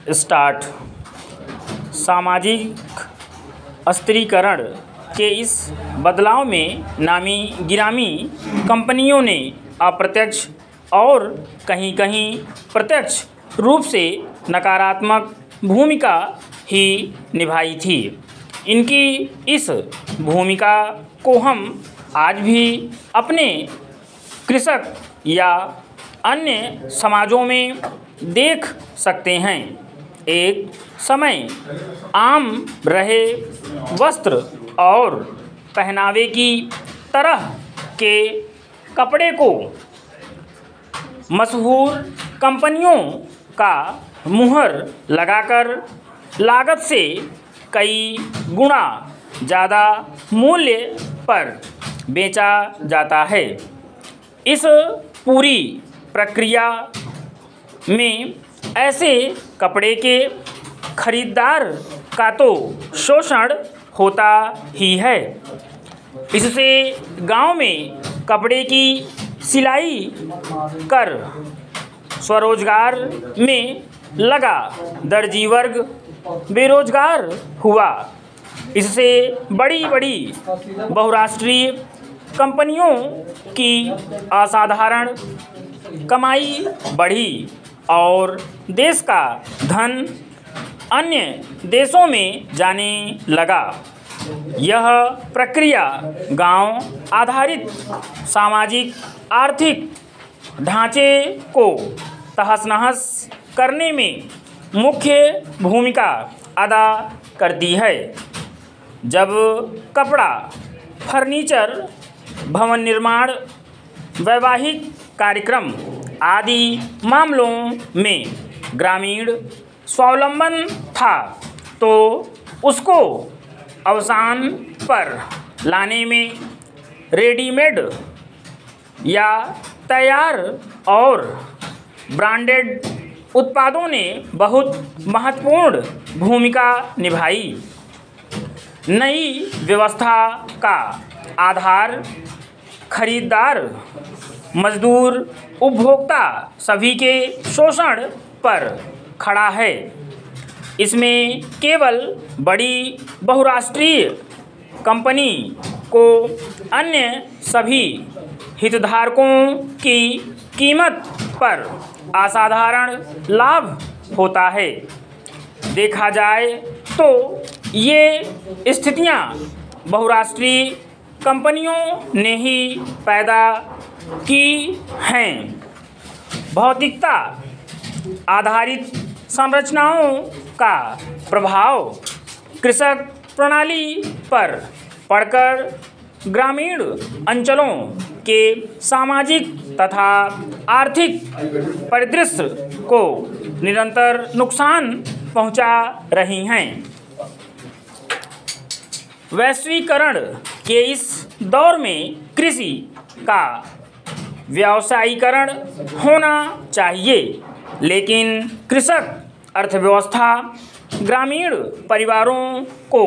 Start. सामाजिक स्थिरीकरण के इस बदलाव में नामी गिरामी कंपनियों ने अप्रत्यक्ष और कहीं कहीं प्रत्यक्ष रूप से नकारात्मक भूमिका ही निभाई थी। इनकी इस भूमिका को हम आज भी अपने कृषक या अन्य समाजों में देख सकते हैं। एक समय आम रहे वस्त्र और पहनावे की तरह के कपड़े को मशहूर कंपनियों का मुहर लगाकर लागत से कई गुना ज़्यादा मूल्य पर बेचा जाता है। इस पूरी प्रक्रिया में ऐसे कपड़े के खरीदार का तो शोषण होता ही है। इससे गांव में कपड़े की सिलाई कर स्वरोजगार में लगा दर्जी वर्ग बेरोजगार हुआ। इससे बड़ी बड़ी बहुराष्ट्रीय कंपनियों की असाधारण कमाई बढ़ी और देश का धन अन्य देशों में जाने लगा। यह प्रक्रिया गांव आधारित सामाजिक आर्थिक ढांचे को तहस-नहस करने में मुख्य भूमिका अदा करती है। जब कपड़ा, फर्नीचर, भवन निर्माण, वैवाहिक कार्यक्रम आदि मामलों में ग्रामीण स्वावलंबन था, तो उसको अवसान पर लाने में रेडीमेड या तैयार और ब्रांडेड उत्पादों ने बहुत महत्वपूर्ण भूमिका निभाई। नई व्यवस्था का आधार खरीदार, मजदूर, उपभोक्ता सभी के शोषण पर खड़ा है। इसमें केवल बड़ी बहुराष्ट्रीय कंपनी को अन्य सभी हितधारकों की कीमत पर असाधारण लाभ होता है। देखा जाए तो ये स्थितियां बहुराष्ट्रीय कंपनियों ने ही पैदा की हैं। भौतिकता आधारित संरचनाओं का प्रभाव कृषक प्रणाली पर पड़कर ग्रामीण अंचलों के सामाजिक तथा आर्थिक परिदृश्य को निरंतर नुकसान पहुंचा रही हैं। वैश्वीकरण के इस दौर में कृषि का व्यावसायीकरण होना चाहिए, लेकिन कृषक अर्थव्यवस्था ग्रामीण परिवारों को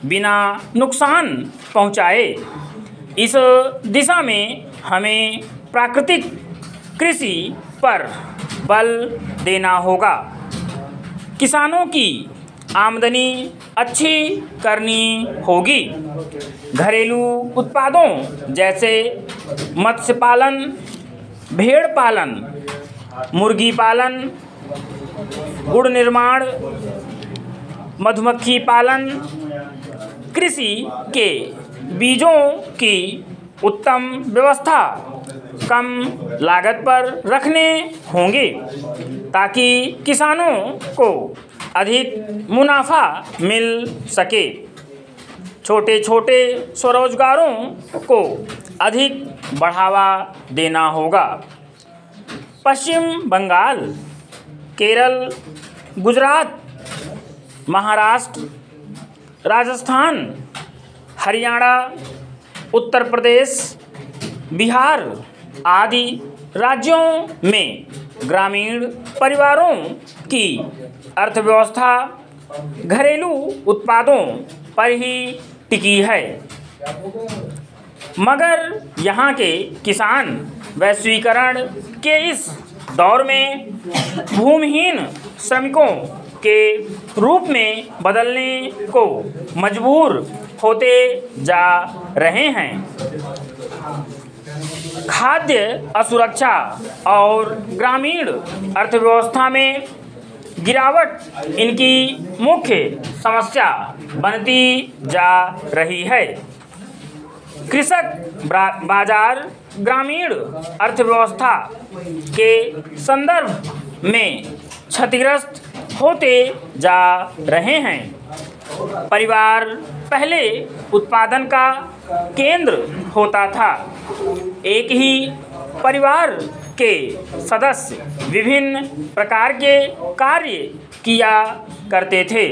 बिना नुकसान पहुंचाए। इस दिशा में हमें प्राकृतिक कृषि पर बल देना होगा। किसानों की आमदनी अच्छी करनी होगी। घरेलू उत्पादों जैसे मत्स्य पालन, भेड़ पालन, मुर्गी पालन, गुड़ निर्माण, मधुमक्खी पालन, कृषि के बीजों की उत्तम व्यवस्था कम लागत पर रखने होंगे, ताकि किसानों को अधिक मुनाफा मिल सके। छोटे छोटे स्वरोजगारों को अधिक बढ़ावा देना होगा। पश्चिम बंगाल, केरल, गुजरात, महाराष्ट्र, राजस्थान, हरियाणा, उत्तर प्रदेश, बिहार आदि राज्यों में ग्रामीण परिवारों की अर्थव्यवस्था घरेलू उत्पादों पर ही टिकी है। मगर यहाँ के किसान वैश्वीकरण के इस दौर में भूमिहीन श्रमिकों के रूप में बदलने को मजबूर होते जा रहे हैं। खाद्य असुरक्षा और ग्रामीण अर्थव्यवस्था में गिरावट इनकी मुख्य समस्या बनती जा रही है। कृषक बाजार ग्रामीण अर्थव्यवस्था के संदर्भ में क्षतिग्रस्त होते जा रहे हैं। परिवार पहले उत्पादन का केंद्र होता था। एक ही परिवार के सदस्य विभिन्न प्रकार के कार्य किया करते थे।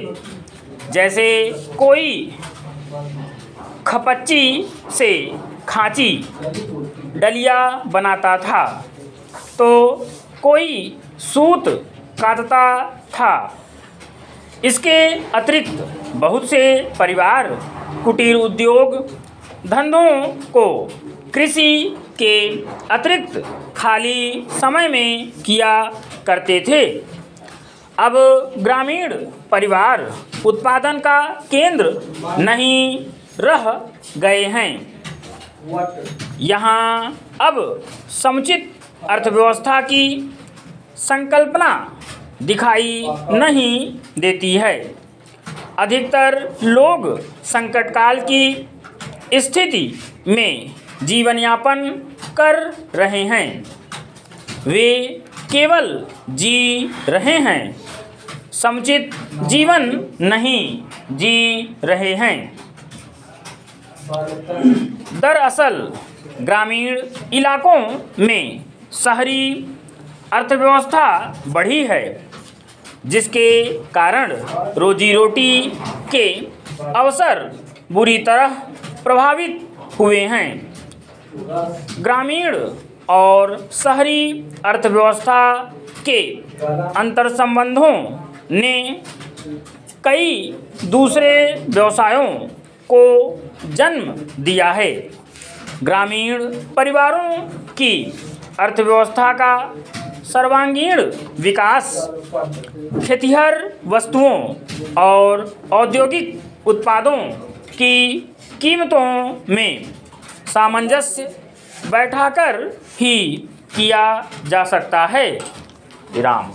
जैसे कोई खपच्ची से खांची डलिया बनाता था, तो कोई सूत कातता था। इसके अतिरिक्त बहुत से परिवार कुटीर उद्योग धंधों को कृषि के अतिरिक्त खाली समय में किया करते थे। अब ग्रामीण परिवार उत्पादन का केंद्र नहीं रह गए हैं। यहाँ अब समुचित अर्थव्यवस्था की संकल्पना दिखाई नहीं देती है। अधिकतर लोग संकट काल की स्थिति में जीवन यापन कर रहे हैं। वे केवल जी रहे हैं, समुचित जीवन नहीं जी रहे हैं। दरअसल ग्रामीण इलाकों में शहरी अर्थव्यवस्था बढ़ी है, जिसके कारण रोजी रोटी के अवसर बुरी तरह प्रभावित हुए हैं। ग्रामीण और शहरी अर्थव्यवस्था के अंतर्संबंधों ने कई दूसरे व्यवसायों को जन्म दिया है। ग्रामीण परिवारों की अर्थव्यवस्था का सर्वांगीण विकास खेतिहर वस्तुओं और औद्योगिक उत्पादों की कीमतों में सामंजस्य बैठाकर ही किया जा सकता है। विराम।